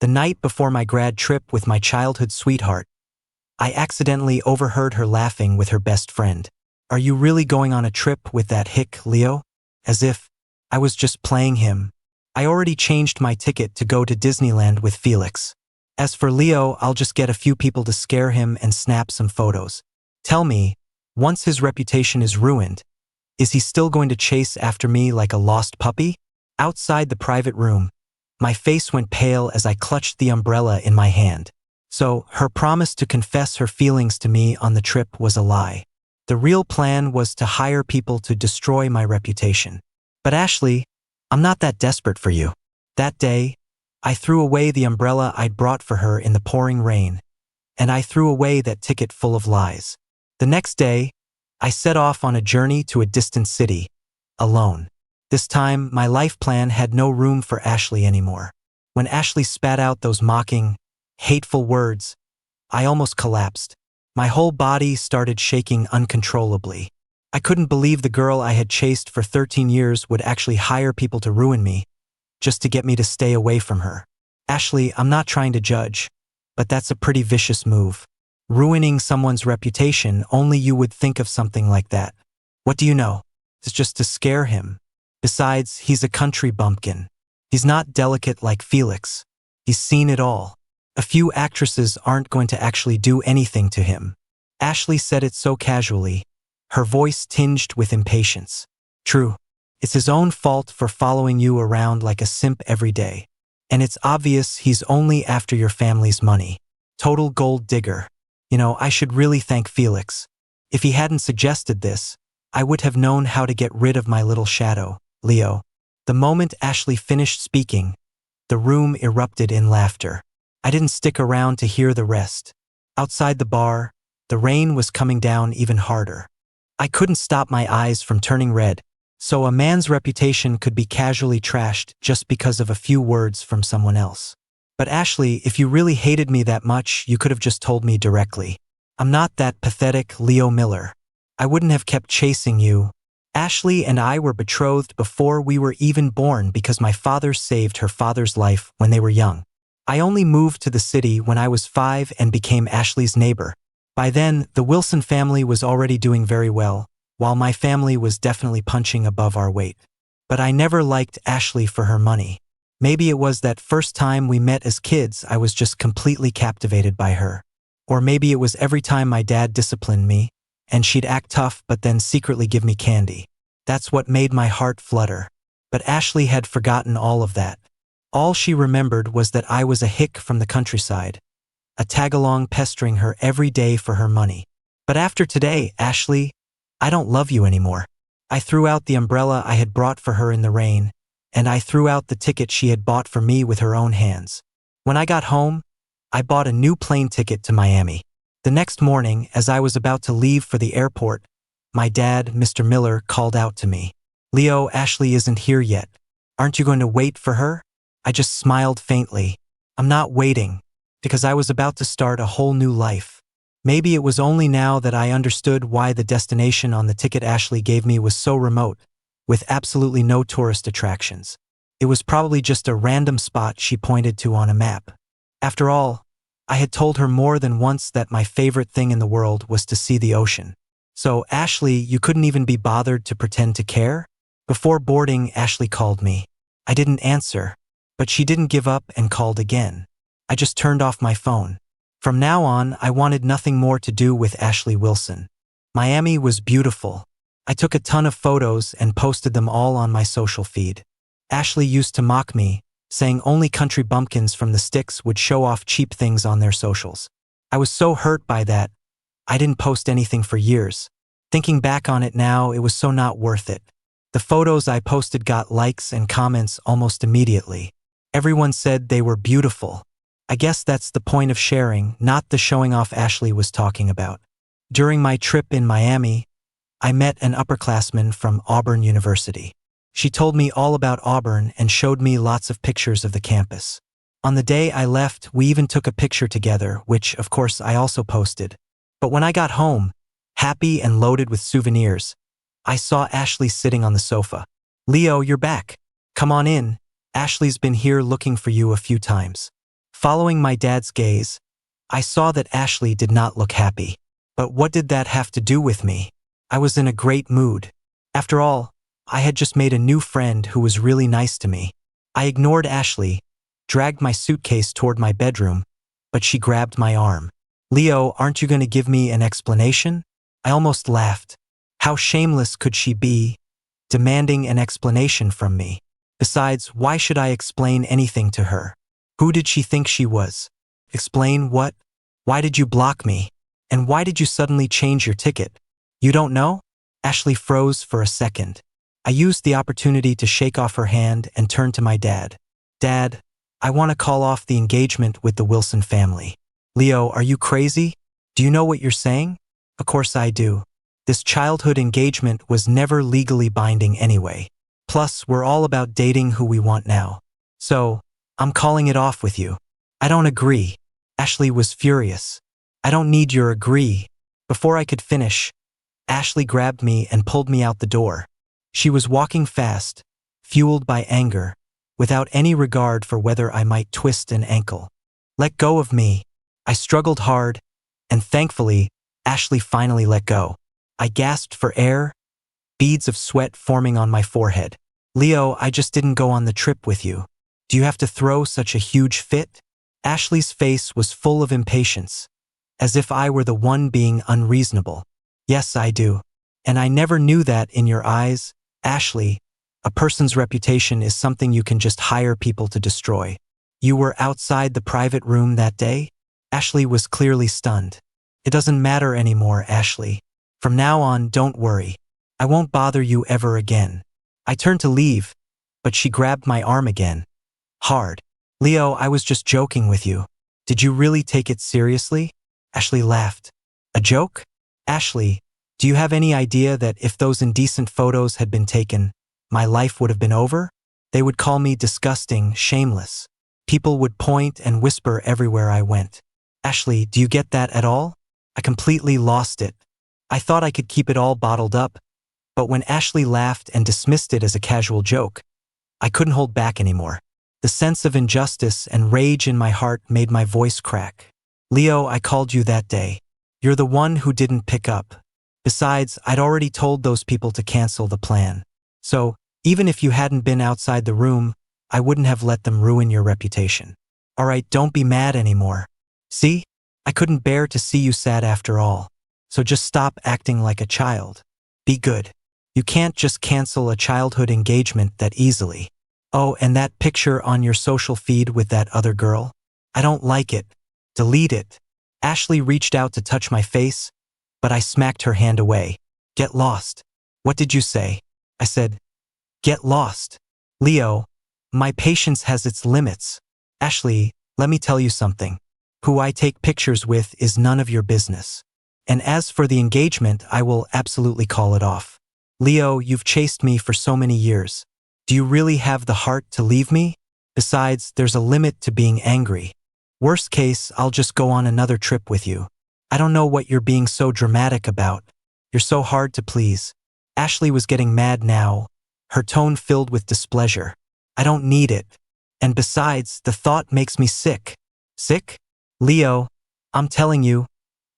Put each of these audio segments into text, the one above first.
The night before my grad trip with my childhood sweetheart, I accidentally overheard her laughing with her best friend. "Are you really going on a trip with that hick, Leo?" As if I was just playing him. I already changed my ticket to go to Disneyland with Felix. As for Leo, I'll just get a few people to scare him and snap some photos. Tell me, once his reputation is ruined, is he still going to chase after me like a lost puppy? Outside the private room, my face went pale as I clutched the umbrella in my hand. So, her promise to confess her feelings to me on the trip was a lie. The real plan was to hire people to destroy my reputation. But Ashley, I'm not that desperate for you. That day, I threw away the umbrella I'd brought for her in the pouring rain, and I threw away that ticket full of lies. The next day, I set off on a journey to a distant city, alone. This time, my life plan had no room for Ashley anymore. When Ashley spat out those mocking, hateful words, I almost collapsed. My whole body started shaking uncontrollably. I couldn't believe the girl I had chased for 13 years would actually hire people to ruin me, just to get me to stay away from her. Ashley, I'm not trying to judge, but that's a pretty vicious move. Ruining someone's reputation, only you would think of something like that. What do you know? It's just to scare him. Besides, he's a country bumpkin. He's not delicate like Felix. He's seen it all. A few actresses aren't going to actually do anything to him. Ashley said it so casually, her voice tinged with impatience. True. It's his own fault for following you around like a simp every day. And it's obvious he's only after your family's money. Total gold digger. You know, I should really thank Felix. If he hadn't suggested this, I would have known how to get rid of my little shadow, Leo. The moment Ashley finished speaking, the room erupted in laughter. I didn't stick around to hear the rest. Outside the bar, the rain was coming down even harder. I couldn't stop my eyes from turning red. So a man's reputation could be casually trashed just because of a few words from someone else. But Ashley, if you really hated me that much, you could have just told me directly. I'm not that pathetic Leo Miller. I wouldn't have kept chasing you. Ashley and I were betrothed before we were even born because my father saved her father's life when they were young. I only moved to the city when I was 5 and became Ashley's neighbor. By then, the Wilson family was already doing very well, while my family was definitely punching above our weight. But I never liked Ashley for her money. Maybe it was that first time we met as kids I was just completely captivated by her. Or maybe it was every time my dad disciplined me, and she'd act tough but then secretly give me candy. That's what made my heart flutter. But Ashley had forgotten all of that. All she remembered was that I was a hick from the countryside, a tag-along pestering her every day for her money. But after today, Ashley, I don't love you anymore. I threw out the umbrella I had brought for her in the rain, and I threw out the ticket she had bought for me with her own hands. When I got home, I bought a new plane ticket to Miami. The next morning, as I was about to leave for the airport, my dad, Mr. Miller, called out to me. "Leo, Ashley isn't here yet. Aren't you going to wait for her?" I just smiled faintly. I'm not waiting, because I was about to start a whole new life. Maybe it was only now that I understood why the destination on the ticket Ashley gave me was so remote, with absolutely no tourist attractions. It was probably just a random spot she pointed to on a map. After all, I had told her more than once that my favorite thing in the world was to see the ocean. So, Ashley, you couldn't even be bothered to pretend to care? Before boarding, Ashley called me. I didn't answer, but she didn't give up and called again. I just turned off my phone. From now on, I wanted nothing more to do with Ashley Wilson. Miami was beautiful. I took a ton of photos and posted them all on my social feed. Ashley used to mock me, saying only country bumpkins from the sticks would show off cheap things on their socials. I was so hurt by that, I didn't post anything for years. Thinking back on it now, it was so not worth it. The photos I posted got likes and comments almost immediately. Everyone said they were beautiful. I guess that's the point of sharing, not the showing off Ashley was talking about. During my trip in Miami, I met an upperclassman from Auburn University. She told me all about Auburn and showed me lots of pictures of the campus. On the day I left, we even took a picture together, which, of course, I also posted. But when I got home, happy and loaded with souvenirs, I saw Ashley sitting on the sofa. "Leo, you're back. Come on in. Ashley's been here looking for you a few times." Following my dad's gaze, I saw that Ashley did not look happy. But what did that have to do with me? I was in a great mood. After all, I had just made a new friend who was really nice to me. I ignored Ashley, dragged my suitcase toward my bedroom, but she grabbed my arm. "Leo, aren't you going to give me an explanation?" I almost laughed. How shameless could she be, demanding an explanation from me? Besides, why should I explain anything to her? Who did she think she was? Explain what? Why did you block me? And why did you suddenly change your ticket? You don't know? Ashley froze for a second. I used the opportunity to shake off her hand and turn to my dad. "Dad, I want to call off the engagement with the Wilson family." "Leo, are you crazy? Do you know what you're saying?" "Of course I do. This childhood engagement was never legally binding anyway. Plus, we're all about dating who we want now. So, I'm calling it off with you." "I don't agree." Ashley was furious. "I don't need your agree." Before I could finish, Ashley grabbed me and pulled me out the door. She was walking fast, fueled by anger, without any regard for whether I might twist an ankle. "Let go of me." I struggled hard, and thankfully, Ashley finally let go. I gasped for air, beads of sweat forming on my forehead. "Leo, I just didn't go on the trip with you. Do you have to throw such a huge fit?" Ashley's face was full of impatience, as if I were the one being unreasonable. "Yes, I do. And I never knew that in your eyes, Ashley. A person's reputation is something you can just hire people to destroy. You were outside the private room that day?" Ashley was clearly stunned. "It doesn't matter anymore, Ashley. From now on, don't worry. I won't bother you ever again." I turned to leave, but she grabbed my arm again. Hard. "Leo, I was just joking with you. Did you really take it seriously?" Ashley laughed. "A joke? Ashley, do you have any idea that if those indecent photos had been taken, my life would have been over? They would call me disgusting, shameless. People would point and whisper everywhere I went. Ashley, do you get that at all?" I completely lost it. I thought I could keep it all bottled up, but when Ashley laughed and dismissed it as a casual joke, I couldn't hold back anymore. The sense of injustice and rage in my heart made my voice crack. "Leo, I called you that day. You're the one who didn't pick up. Besides, I'd already told those people to cancel the plan. So, even if you hadn't been outside the room, I wouldn't have let them ruin your reputation. All right, don't be mad anymore. See? I couldn't bear to see you sad after all. So just stop acting like a child. Be good. You can't just cancel a childhood engagement that easily. Oh, and that picture on your social feed with that other girl? I don't like it. Delete it." Ashley reached out to touch my face, but I smacked her hand away. "Get lost." "What did you say?" I said, "Get lost." "Leo, my patience has its limits." "Ashley, let me tell you something. Who I take pictures with is none of your business. And as for the engagement, I will absolutely call it off. Leo, you've chased me for so many years. Do you really have the heart to leave me? Besides, there's a limit to being angry. Worst case, I'll just go on another trip with you. I don't know what you're being so dramatic about. You're so hard to please." Ashley was getting mad now, her tone filled with displeasure. "I don't need it. And besides, the thought makes me sick." "Sick? Leo, I'm telling you,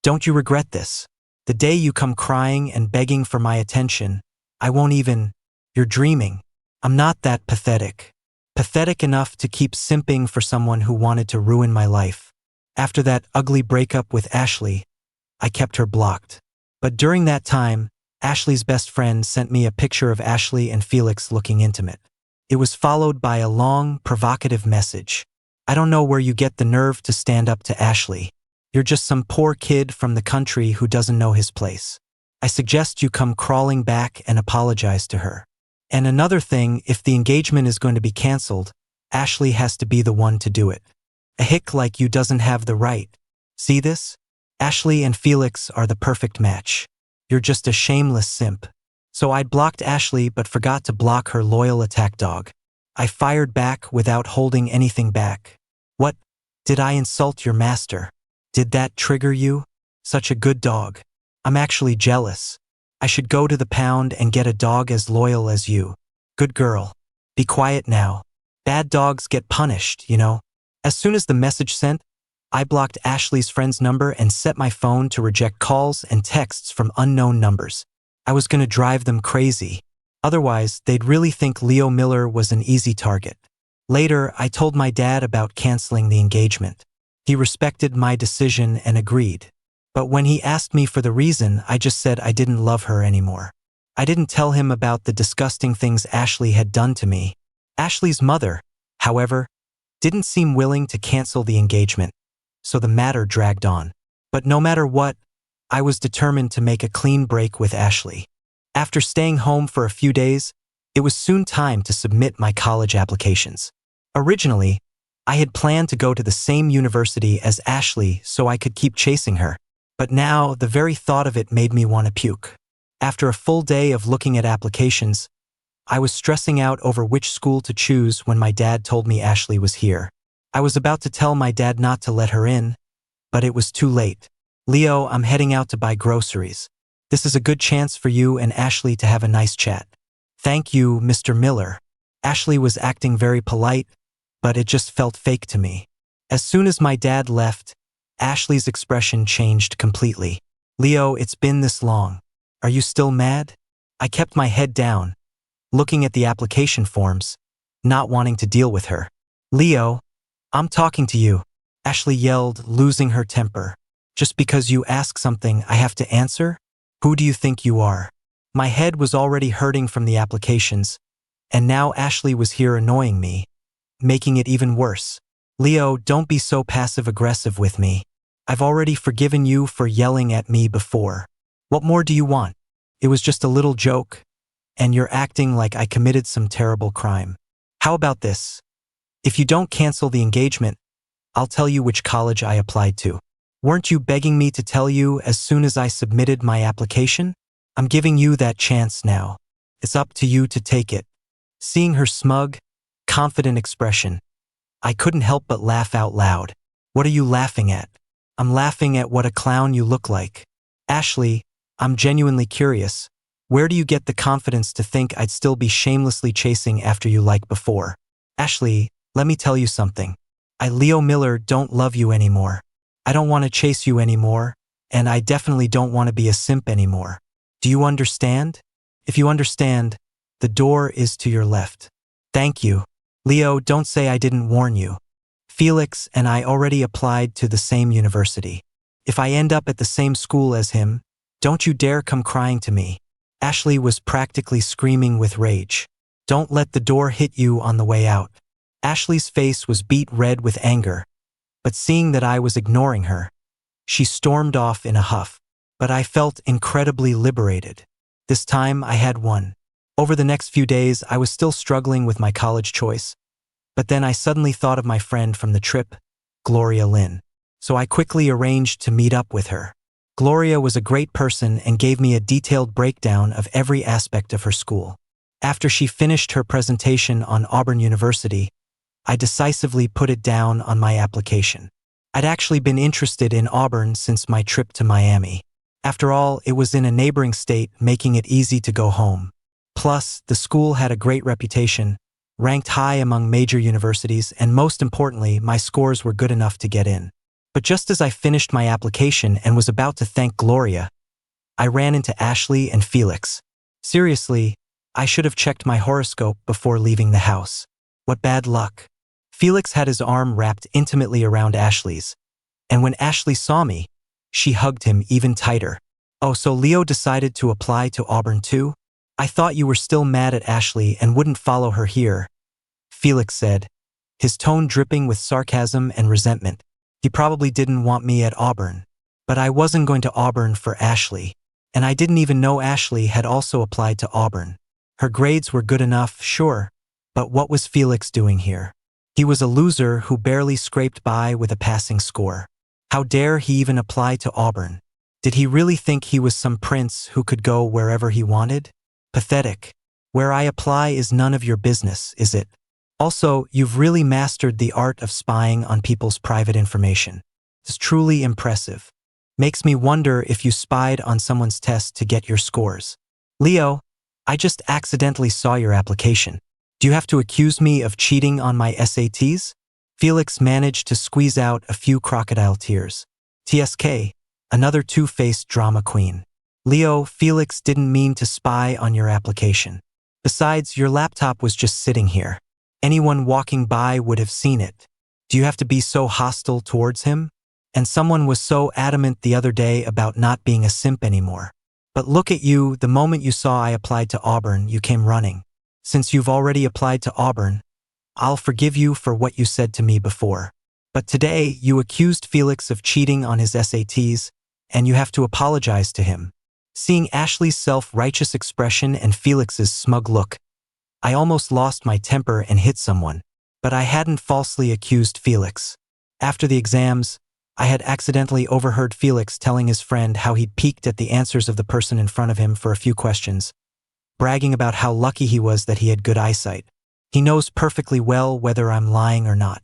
don't you regret this? The day you come crying and begging for my attention, I won't even. You're dreaming. I'm not that pathetic. Pathetic enough to keep simping for someone who wanted to ruin my life. After that ugly breakup with Ashley, I kept her blocked. But during that time, Ashley's best friend sent me a picture of Ashley and Felix looking intimate. It was followed by a long, provocative message. I don't know where you get the nerve to stand up to Ashley. You're just some poor kid from the country who doesn't know his place. I suggest you come crawling back and apologize to her. And another thing, if the engagement is going to be canceled, Ashley has to be the one to do it. A hick like you doesn't have the right. See this? Ashley and Felix are the perfect match. You're just a shameless simp." So I'd blocked Ashley but forgot to block her loyal attack dog. I fired back without holding anything back. "What? Did I insult your master? Did that trigger you? Such a good dog. I'm actually jealous. I should go to the pound and get a dog as loyal as you. Good girl. Be quiet now. Bad dogs get punished, you know." As soon as the message sent, I blocked Ashley's friend's number and set my phone to reject calls and texts from unknown numbers. I was going to drive them crazy. Otherwise, they'd really think Leo Miller was an easy target. Later, I told my dad about canceling the engagement. He respected my decision and agreed. But when he asked me for the reason, I just said I didn't love her anymore. I didn't tell him about the disgusting things Ashley had done to me. Ashley's mother, however, didn't seem willing to cancel the engagement, so the matter dragged on. But no matter what, I was determined to make a clean break with Ashley. After staying home for a few days, it was soon time to submit my college applications. Originally, I had planned to go to the same university as Ashley so I could keep chasing her. But now, the very thought of it made me want to puke. After a full day of looking at applications, I was stressing out over which school to choose when my dad told me Ashley was here. I was about to tell my dad not to let her in, but it was too late. Leo, I'm heading out to buy groceries. This is a good chance for you and Ashley to have a nice chat. Thank you, Mr. Miller. Ashley was acting very polite, but it just felt fake to me. As soon as my dad left, Ashley's expression changed completely. Leo, it's been this long. Are you still mad? I kept my head down, looking at the application forms, not wanting to deal with her. Leo, I'm talking to you, Ashley yelled, losing her temper. Just because you ask something, I have to answer? Who do you think you are? My head was already hurting from the applications, and now Ashley was here annoying me, making it even worse. Leo, don't be so passive-aggressive with me. I've already forgiven you for yelling at me before. What more do you want? It was just a little joke, and you're acting like I committed some terrible crime. How about this? If you don't cancel the engagement, I'll tell you which college I applied to. Weren't you begging me to tell you as soon as I submitted my application? I'm giving you that chance now. It's up to you to take it. Seeing her smug, confident expression, I couldn't help but laugh out loud. What are you laughing at? I'm laughing at what a clown you look like. Ashley, I'm genuinely curious. Where do you get the confidence to think I'd still be shamelessly chasing after you like before? Ashley, let me tell you something. I, Leo Miller, don't love you anymore. I don't want to chase you anymore, and I definitely don't want to be a simp anymore. Do you understand? If you understand, the door is to your left. Thank you. Leo, don't say I didn't warn you. Felix and I already applied to the same university. If I end up at the same school as him, don't you dare come crying to me. Ashley was practically screaming with rage. Don't let the door hit you on the way out. Ashley's face was beet red with anger, but seeing that I was ignoring her, she stormed off in a huff. But I felt incredibly liberated. This time I had won. Over the next few days, I was still struggling with my college choice, but then I suddenly thought of my friend from the trip, Gloria Lynn. So I quickly arranged to meet up with her. Gloria was a great person and gave me a detailed breakdown of every aspect of her school. After she finished her presentation on Auburn University, I decisively put it down on my application. I'd actually been interested in Auburn since my trip to Miami. After all, it was in a neighboring state, making it easy to go home. Plus, the school had a great reputation, ranked high among major universities, and most importantly, my scores were good enough to get in. But just as I finished my application and was about to thank Gloria, I ran into Ashley and Felix. Seriously, I should have checked my horoscope before leaving the house. What bad luck. Felix had his arm wrapped intimately around Ashley's, and when Ashley saw me, she hugged him even tighter. Oh, so Leo decided to apply to Auburn too? I thought you were still mad at Ashley and wouldn't follow her here, Felix said, his tone dripping with sarcasm and resentment. He probably didn't want me at Auburn. But I wasn't going to Auburn for Ashley, and I didn't even know Ashley had also applied to Auburn. Her grades were good enough, sure, but what was Felix doing here? He was a loser who barely scraped by with a passing score. How dare he even apply to Auburn? Did he really think he was some prince who could go wherever he wanted? Pathetic. Where I apply is none of your business, is it? Also, you've really mastered the art of spying on people's private information. It's truly impressive. Makes me wonder if you spied on someone's test to get your scores. Leo, I just accidentally saw your application. Do you have to accuse me of cheating on my SATs? Felix managed to squeeze out a few crocodile tears. TSK, another two-faced drama queen. Leo, Felix didn't mean to spy on your application. Besides, your laptop was just sitting here. Anyone walking by would have seen it. Do you have to be so hostile towards him? And someone was so adamant the other day about not being a simp anymore. But look at you, the moment you saw I applied to Auburn, you came running. Since you've already applied to Auburn, I'll forgive you for what you said to me before. But today, you accused Felix of cheating on his SATs, and you have to apologize to him. Seeing Ashley's self-righteous expression and Felix's smug look, I almost lost my temper and hit someone. But I hadn't falsely accused Felix. After the exams, I had accidentally overheard Felix telling his friend how he'd peeked at the answers of the person in front of him for a few questions, bragging about how lucky he was that he had good eyesight. He knows perfectly well whether I'm lying or not.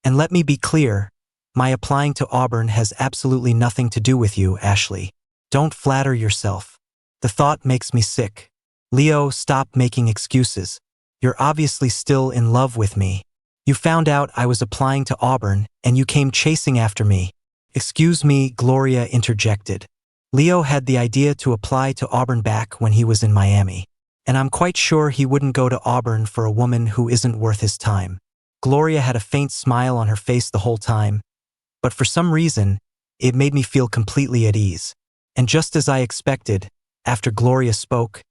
And let me be clear, my applying to Auburn has absolutely nothing to do with you, Ashley. Don't flatter yourself. The thought makes me sick. Leo, stop making excuses. You're obviously still in love with me. You found out I was applying to Auburn, and you came chasing after me. Excuse me, Gloria interjected. Leo had the idea to apply to Auburn back when he was in Miami. And I'm quite sure he wouldn't go to Auburn for a woman who isn't worth his time. Gloria had a faint smile on her face the whole time, but for some reason, it made me feel completely at ease. And just as I expected, after Gloria spoke,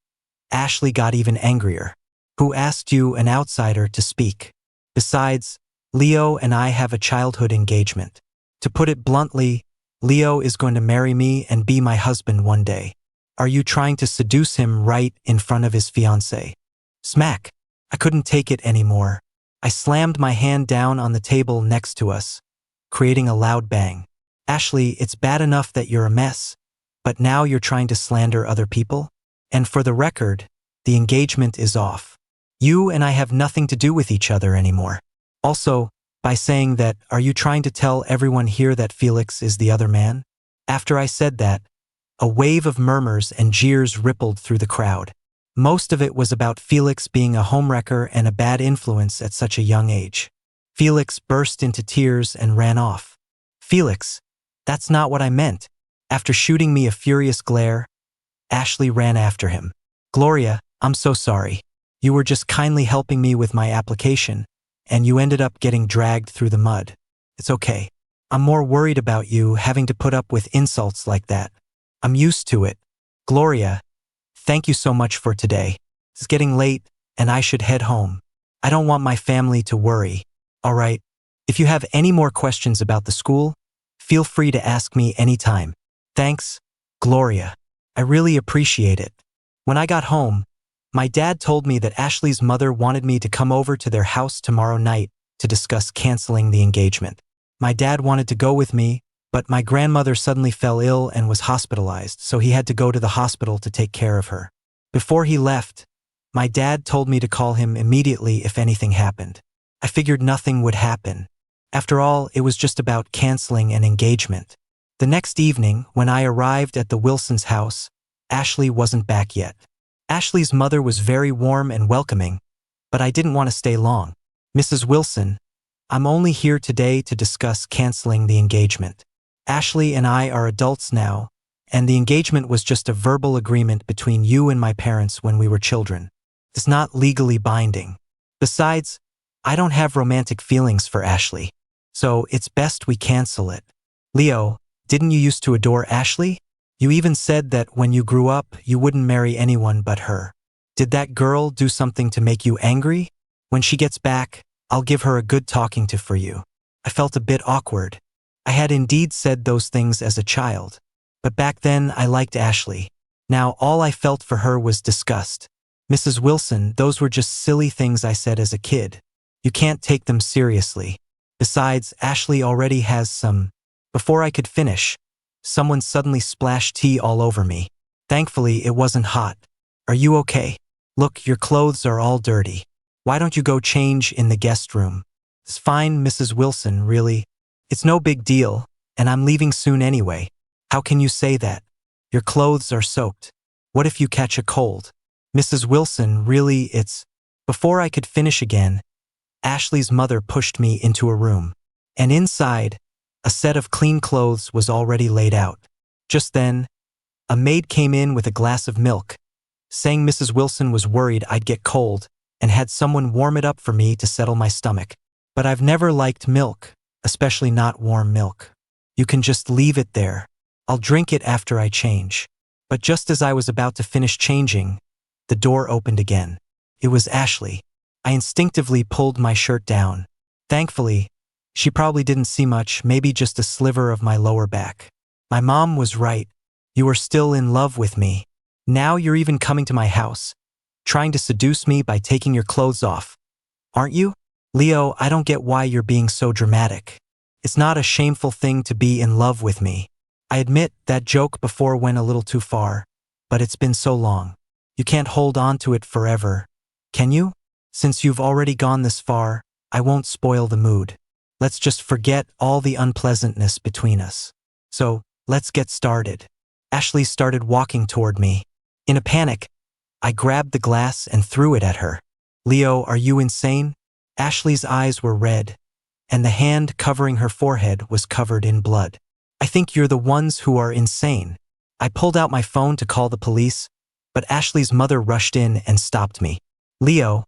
Ashley got even angrier. Who asked you, an outsider, to speak? Besides, Leo and I have a childhood engagement. To put it bluntly, Leo is going to marry me and be my husband one day. Are you trying to seduce him right in front of his fiancée? Smack! I couldn't take it anymore. I slammed my hand down on the table next to us, creating a loud bang. Ashley, it's bad enough that you're a mess, but now you're trying to slander other people? And for the record, the engagement is off. You and I have nothing to do with each other anymore. Also, by saying that, are you trying to tell everyone here that Felix is the other man? After I said that, a wave of murmurs and jeers rippled through the crowd. Most of it was about Felix being a homewrecker and a bad influence at such a young age. Felix burst into tears and ran off. Felix, that's not what I meant. After shooting me a furious glare, Ashley ran after him. Gloria, I'm so sorry. You were just kindly helping me with my application, and you ended up getting dragged through the mud. It's okay. I'm more worried about you having to put up with insults like that. I'm used to it. Gloria, thank you so much for today. It's getting late, and I should head home. I don't want my family to worry. All right. If you have any more questions about the school, feel free to ask me anytime. Thanks, Gloria. I really appreciate it. When I got home, my dad told me that Ashley's mother wanted me to come over to their house tomorrow night to discuss canceling the engagement. My dad wanted to go with me, but my grandmother suddenly fell ill and was hospitalized, so he had to go to the hospital to take care of her. Before he left, my dad told me to call him immediately if anything happened. I figured nothing would happen. After all, it was just about canceling an engagement. The next evening, when I arrived at the Wilsons' house, Ashley wasn't back yet. Ashley's mother was very warm and welcoming, but I didn't want to stay long. Mrs. Wilson, I'm only here today to discuss canceling the engagement. Ashley and I are adults now, and the engagement was just a verbal agreement between you and my parents when we were children. It's not legally binding. Besides, I don't have romantic feelings for Ashley, so it's best we cancel it. Leo, didn't you used to adore Ashley? You even said that when you grew up, you wouldn't marry anyone but her. Did that girl do something to make you angry? When she gets back, I'll give her a good talking to for you. I felt a bit awkward. I had indeed said those things as a child. But back then, I liked Ashley. Now, all I felt for her was disgust. Mrs. Wilson, those were just silly things I said as a kid. You can't take them seriously. Besides, Ashley already has some. Before I could finish, someone suddenly splashed tea all over me. Thankfully, it wasn't hot. Are you okay? Look, your clothes are all dirty. Why don't you go change in the guest room? It's fine, Mrs. Wilson, really. It's no big deal, and I'm leaving soon anyway. How can you say that? Your clothes are soaked. What if you catch a cold? Mrs. Wilson, really, it's… Before I could finish again, Ashley's mother pushed me into a room. And inside, a set of clean clothes was already laid out. Just then, a maid came in with a glass of milk, saying Mrs. Wilson was worried I'd get cold and had someone warm it up for me to settle my stomach. But I've never liked milk, especially not warm milk. You can just leave it there. I'll drink it after I change. But just as I was about to finish changing, the door opened again. It was Ashley. I instinctively pulled my shirt down. Thankfully, she probably didn't see much, maybe just a sliver of my lower back. My mom was right. You are still in love with me. Now you're even coming to my house, trying to seduce me by taking your clothes off. Aren't you? Leo, I don't get why you're being so dramatic. It's not a shameful thing to be in love with me. I admit that joke before went a little too far, but it's been so long. You can't hold on to it forever, can you? Since you've already gone this far, I won't spoil the mood. Let's just forget all the unpleasantness between us. So, let's get started. Ashley started walking toward me. In a panic, I grabbed the glass and threw it at her. Leo, are you insane? Ashley's eyes were red, and the hand covering her forehead was covered in blood. I think you're the ones who are insane. I pulled out my phone to call the police, but Ashley's mother rushed in and stopped me. Leo,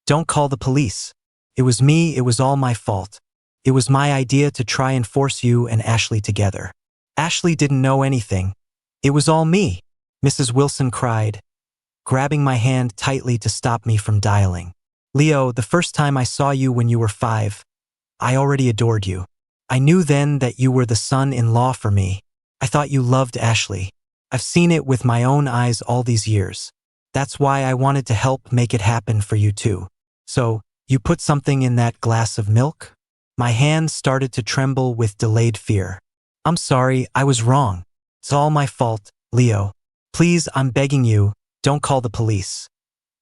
don't call the police. It was me, it was all my fault. It was my idea to try and force you and Ashley together. Ashley didn't know anything. It was all me, Mrs. Wilson cried, grabbing my hand tightly to stop me from dialing. Leo, the first time I saw you when you were 5, I already adored you. I knew then that you were the son-in-law for me. I thought you loved Ashley. I've seen it with my own eyes all these years. That's why I wanted to help make it happen for you too. So, you put something in that glass of milk? My hand started to tremble with delayed fear. I'm sorry, I was wrong. It's all my fault, Leo. Please, I'm begging you, don't call the police.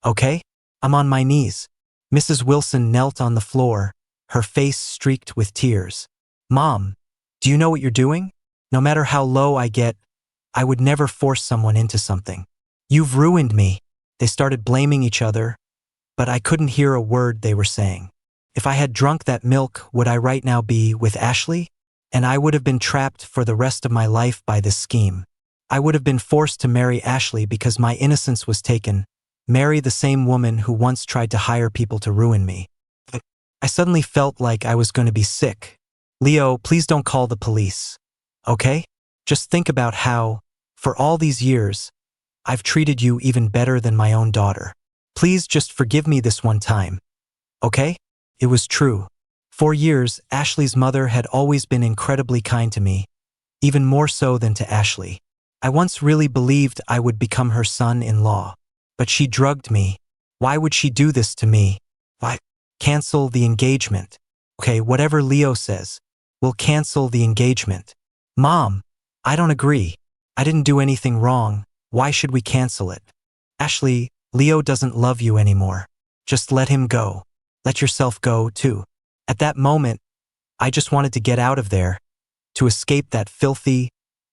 Okay? I'm on my knees. Mrs. Wilson knelt on the floor, her face streaked with tears. Mom, do you know what you're doing? No matter how low I get, I would never force someone into something. You've ruined me. They started blaming each other, but I couldn't hear a word they were saying. If I had drunk that milk, would I right now be with Ashley? And I would have been trapped for the rest of my life by this scheme. I would have been forced to marry Ashley because my innocence was taken, marry the same woman who once tried to hire people to ruin me. I suddenly felt like I was going to be sick. Leo, please don't call the police. Okay? Just think about how, for all these years, I've treated you even better than my own daughter. Please just forgive me this one time. Okay? It was true. For years, Ashley's mother had always been incredibly kind to me, even more so than to Ashley. I once really believed I would become her son-in-law, but she drugged me. Why would she do this to me? Why? Cancel the engagement. Okay, whatever Leo says, we'll cancel the engagement. Mom, I don't agree. I didn't do anything wrong. Why should we cancel it? Ashley, Leo doesn't love you anymore. Just let him go. Let yourself go, too. At that moment, I just wanted to get out of there, to escape that filthy,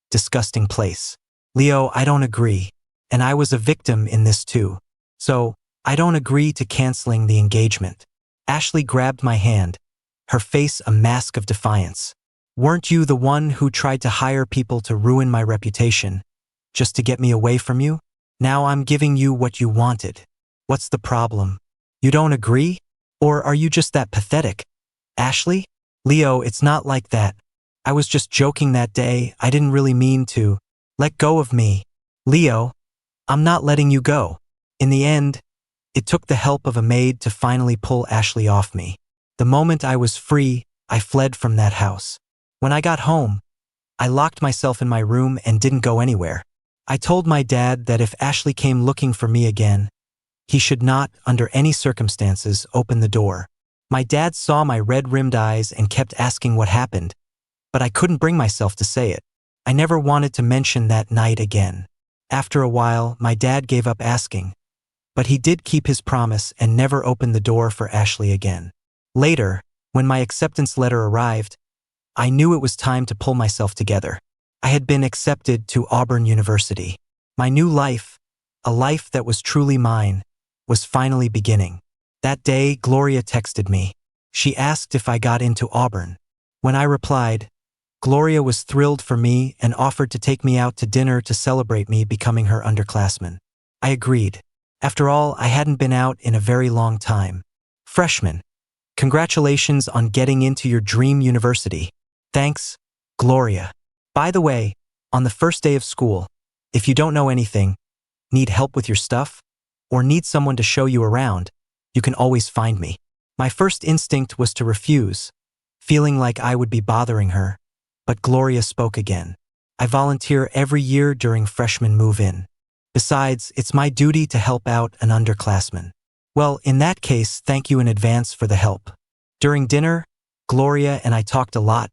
disgusting place. Leo, I don't agree. And I was a victim in this too. So, I don't agree to canceling the engagement. Ashley grabbed my hand, her face a mask of defiance. Weren't you the one who tried to hire people to ruin my reputation, just to get me away from you? Now I'm giving you what you wanted. What's the problem? You don't agree? Or are you just that pathetic? Ashley? Leo, it's not like that. I was just joking that day. I didn't really mean to. Let go of me. Leo, I'm not letting you go. In the end, it took the help of a maid to finally pull Ashley off me. The moment I was free, I fled from that house. When I got home, I locked myself in my room and didn't go anywhere. I told my dad that if Ashley came looking for me again, he should not, under any circumstances, open the door. My dad saw my red-rimmed eyes and kept asking what happened, but I couldn't bring myself to say it. I never wanted to mention that night again. After a while, my dad gave up asking, but he did keep his promise and never opened the door for Ashley again. Later, when my acceptance letter arrived, I knew it was time to pull myself together. I had been accepted to Auburn University. My new life, a life that was truly mine, was finally beginning. That day, Gloria texted me. She asked if I got into Auburn. When I replied, Gloria was thrilled for me and offered to take me out to dinner to celebrate me becoming her underclassman. I agreed. After all, I hadn't been out in a very long time. Freshman, congratulations on getting into your dream university. Thanks, Gloria. By the way, on the first day of school, if you don't know anything, need help with your stuff, or need someone to show you around, you can always find me. My first instinct was to refuse, feeling like I would be bothering her, but Gloria spoke again. I volunteer every year during freshman move-in. Besides, it's my duty to help out an underclassman. Well, in that case, thank you in advance for the help. During dinner, Gloria and I talked a lot,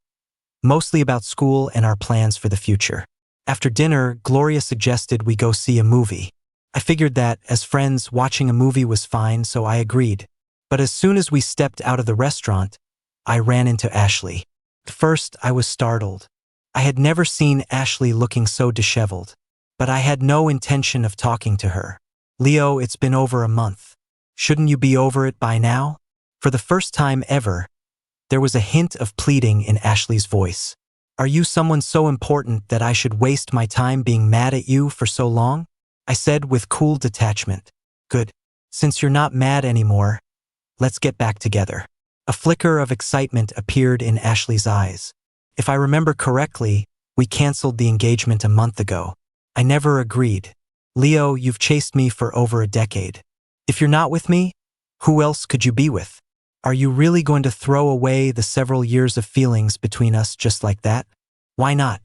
mostly about school and our plans for the future. After dinner, Gloria suggested we go see a movie. I figured that, as friends, watching a movie was fine, so I agreed. But as soon as we stepped out of the restaurant, I ran into Ashley. At first, I was startled. I had never seen Ashley looking so disheveled. But I had no intention of talking to her. Leo, it's been over a month. Shouldn't you be over it by now? For the first time ever, there was a hint of pleading in Ashley's voice. Are you someone so important that I should waste my time being mad at you for so long? I said with cool detachment. Good. Since you're not mad anymore, let's get back together. A flicker of excitement appeared in Ashley's eyes. If I remember correctly, we canceled the engagement a month ago. I never agreed. Leo, you've chased me for over a decade. If you're not with me, who else could you be with? Are you really going to throw away the several years of feelings between us just like that? Why not?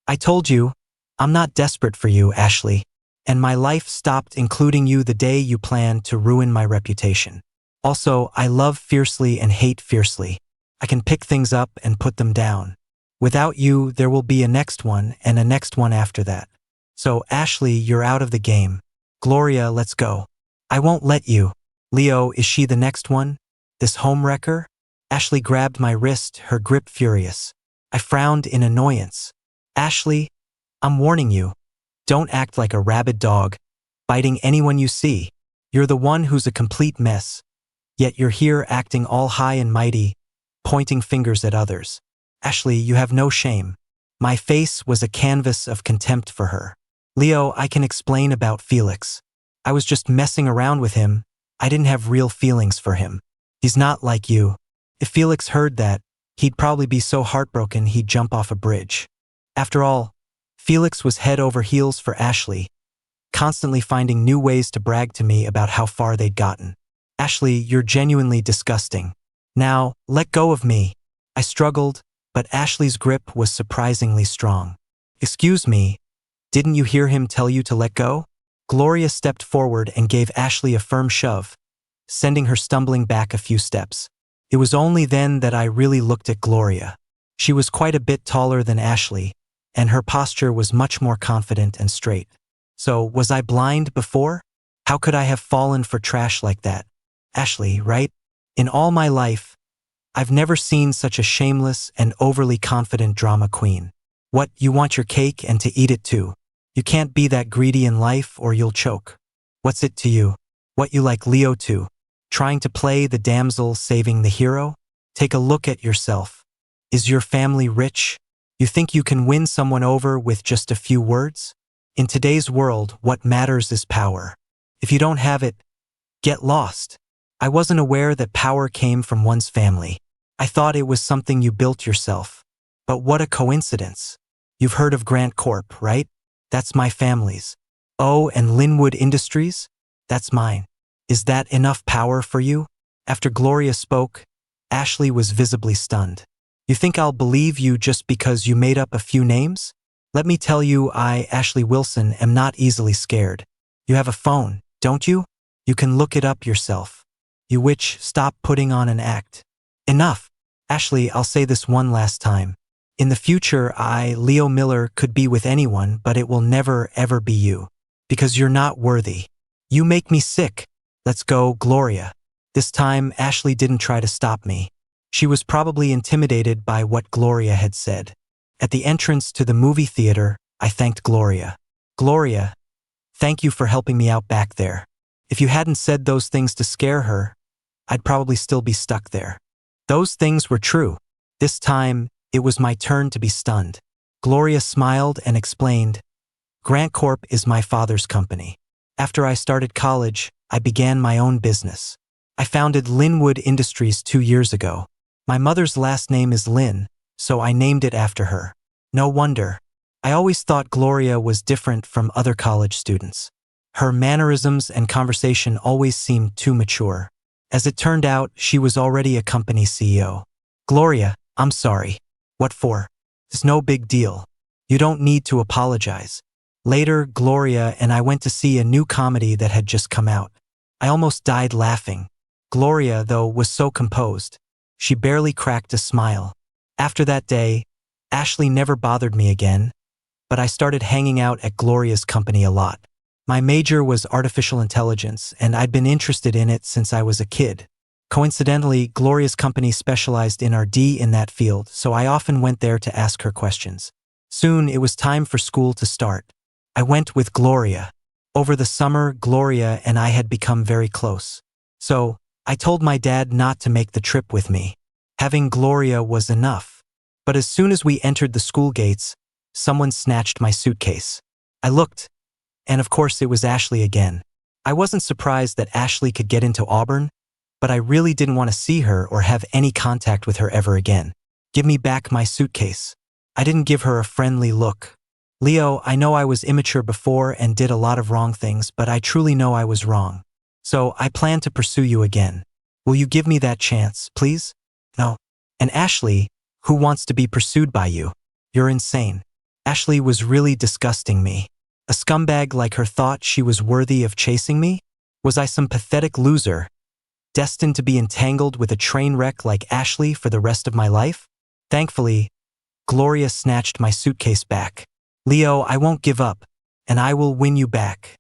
I told you, I'm not desperate for you, Ashley. And my life stopped including you the day you planned to ruin my reputation. Also, I love fiercely and hate fiercely. I can pick things up and put them down. Without you, there will be a next one and a next one after that. So, Ashley, you're out of the game. Gloria, let's go. I won't let you. Leo, is she the next one? This homewrecker? Ashley grabbed my wrist, her grip furious. I frowned in annoyance. Ashley, I'm warning you. Don't act like a rabid dog, biting anyone you see. You're the one who's a complete mess. Yet you're here acting all high and mighty, pointing fingers at others. Ashley, you have no shame. My face was a canvas of contempt for her. Leo, I can explain about Felix. I was just messing around with him. I didn't have real feelings for him. He's not like you. If Felix heard that, he'd probably be so heartbroken he'd jump off a bridge. After all, Felix was head over heels for Ashley, constantly finding new ways to brag to me about how far they'd gotten. Ashley, you're genuinely disgusting. Now, let go of me. I struggled, but Ashley's grip was surprisingly strong. Excuse me, didn't you hear him tell you to let go? Gloria stepped forward and gave Ashley a firm shove, sending her stumbling back a few steps. It was only then that I really looked at Gloria. She was quite a bit taller than Ashley, and her posture was much more confident and straight. So, was I blind before? How could I have fallen for trash like that? Ashley, right? In all my life, I've never seen such a shameless and overly confident drama queen. What, you want your cake and to eat it too? You can't be that greedy in life or you'll choke. What's it to you? What you like Leo to? Trying to play the damsel saving the hero? Take a look at yourself. Is your family rich? You think you can win someone over with just a few words? In today's world, what matters is power. If you don't have it, get lost. I wasn't aware that power came from one's family. I thought it was something you built yourself. But what a coincidence. You've heard of Grant Corp, right? That's my family's. Oh, and Linwood Industries? That's mine. Is that enough power for you? After Gloria spoke, Ashley was visibly stunned. You think I'll believe you just because you made up a few names? Let me tell you, I, Ashley Wilson, am not easily scared. You have a phone, don't you? You can look it up yourself. You witch, stop putting on an act. Enough. Ashley, I'll say this one last time. In the future, I, Leo Miller, could be with anyone, but it will never, ever be you. Because you're not worthy. You make me sick. Let's go, Gloria. This time, Ashley didn't try to stop me. She was probably intimidated by what Gloria had said. At the entrance to the movie theater, I thanked Gloria. Gloria, thank you for helping me out back there. If you hadn't said those things to scare her, I'd probably still be stuck there. Those things were true. This time, it was my turn to be stunned. Gloria smiled and explained, Grant Corp is my father's company. After I started college, I began my own business. I founded Linwood Industries 2 years ago. My mother's last name is Lin, so I named it after her. No wonder. I always thought Gloria was different from other college students. Her mannerisms and conversation always seemed too mature. As it turned out, she was already a company CEO. Gloria, I'm sorry. What for? It's no big deal. You don't need to apologize. Later, Gloria and I went to see a new comedy that had just come out. I almost died laughing. Gloria, though, was so composed. She barely cracked a smile. After that day, Ashley never bothered me again, but I started hanging out at Gloria's company a lot. My major was artificial intelligence, and I'd been interested in it since I was a kid. Coincidentally, Gloria's company specialized in R&D in that field, so I often went there to ask her questions. Soon, it was time for school to start. I went with Gloria. Over the summer, Gloria and I had become very close. So, I told my dad not to make the trip with me. Having Gloria was enough. But as soon as we entered the school gates, someone snatched my suitcase. I looked, and of course it was Ashley again. I wasn't surprised that Ashley could get into Auburn, but I really didn't want to see her or have any contact with her ever again. Give me back my suitcase. I didn't give her a friendly look. Leo, I know I was immature before and did a lot of wrong things, but I truly know I was wrong. So I plan to pursue you again. Will you give me that chance, please? No. And Ashley, who wants to be pursued by you? You're insane. Ashley was really disgusting me. A scumbag like her thought she was worthy of chasing me? Was I some pathetic loser, destined to be entangled with a train wreck like Ashley for the rest of my life? Thankfully, Gloria snatched my suitcase back. Leo, I won't give up, and I will win you back.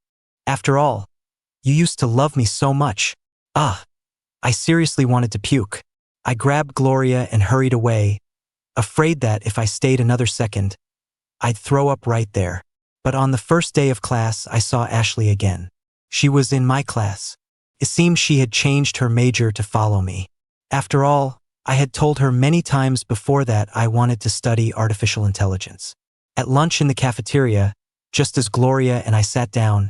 After all, you used to love me so much. I seriously wanted to puke. I grabbed Gloria and hurried away, afraid that if I stayed another second, I'd throw up right there. But on the first day of class, I saw Ashley again. She was in my class. It seemed she had changed her major to follow me. After all, I had told her many times before that I wanted to study artificial intelligence. At lunch in the cafeteria, just as Gloria and I sat down,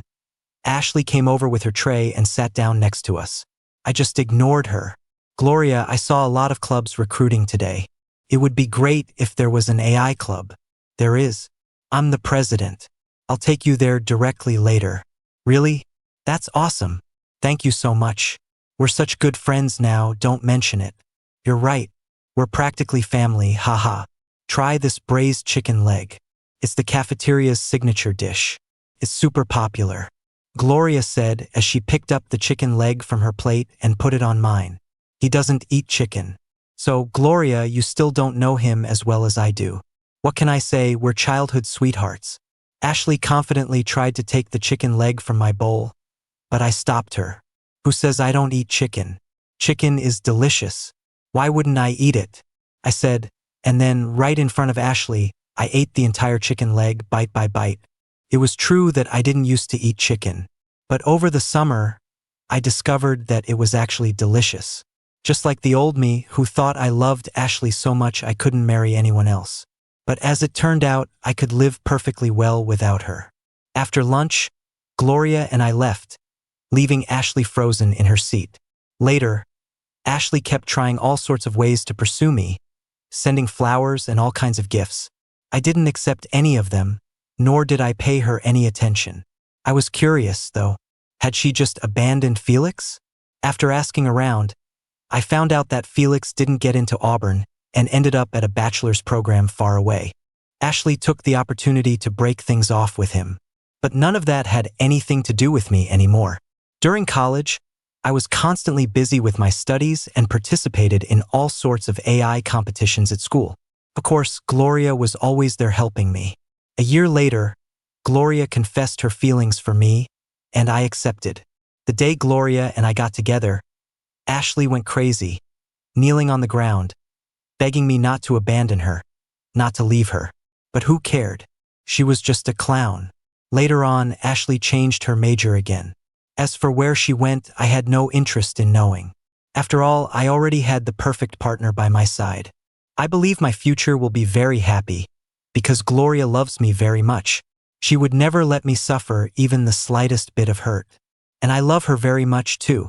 Ashley came over with her tray and sat down next to us. I just ignored her. Gloria, I saw a lot of clubs recruiting today. It would be great if there was an AI club. There is. I'm the president. I'll take you there directly later. Really? That's awesome. Thank you so much. We're such good friends now, don't mention it. You're right. We're practically family, haha. Try this braised chicken leg. It's the cafeteria's signature dish. It's super popular. Gloria said as she picked up the chicken leg from her plate and put it on mine. He doesn't eat chicken. So, Gloria, you still don't know him as well as I do. What can I say? We're childhood sweethearts. Ashley confidently tried to take the chicken leg from my bowl, but I stopped her. Who says I don't eat chicken? Chicken is delicious. Why wouldn't I eat it? I said, and then, right in front of Ashley, I ate the entire chicken leg bite by bite. It was true that I didn't used to eat chicken, but over the summer, I discovered that it was actually delicious. Just like the old me who thought I loved Ashley so much I couldn't marry anyone else. But as it turned out, I could live perfectly well without her. After lunch, Gloria and I left, leaving Ashley frozen in her seat. Later, Ashley kept trying all sorts of ways to pursue me, sending flowers and all kinds of gifts. I didn't accept any of them, nor did I pay her any attention. I was curious, though. Had she just abandoned Felix? After asking around, I found out that Felix didn't get into Auburn and ended up at a bachelor's program far away. Ashley took the opportunity to break things off with him. But none of that had anything to do with me anymore. During college, I was constantly busy with my studies and participated in all sorts of AI competitions at school. Of course, Gloria was always there helping me. A year later, Gloria confessed her feelings for me, and I accepted. The day Gloria and I got together, Ashley went crazy, kneeling on the ground, begging me not to abandon her, not to leave her. But who cared? She was just a clown. Later on, Ashley changed her major again. As for where she went, I had no interest in knowing. After all, I already had the perfect partner by my side. I believe my future will be very happy, because Gloria loves me very much. She would never let me suffer even the slightest bit of hurt. And I love her very much too.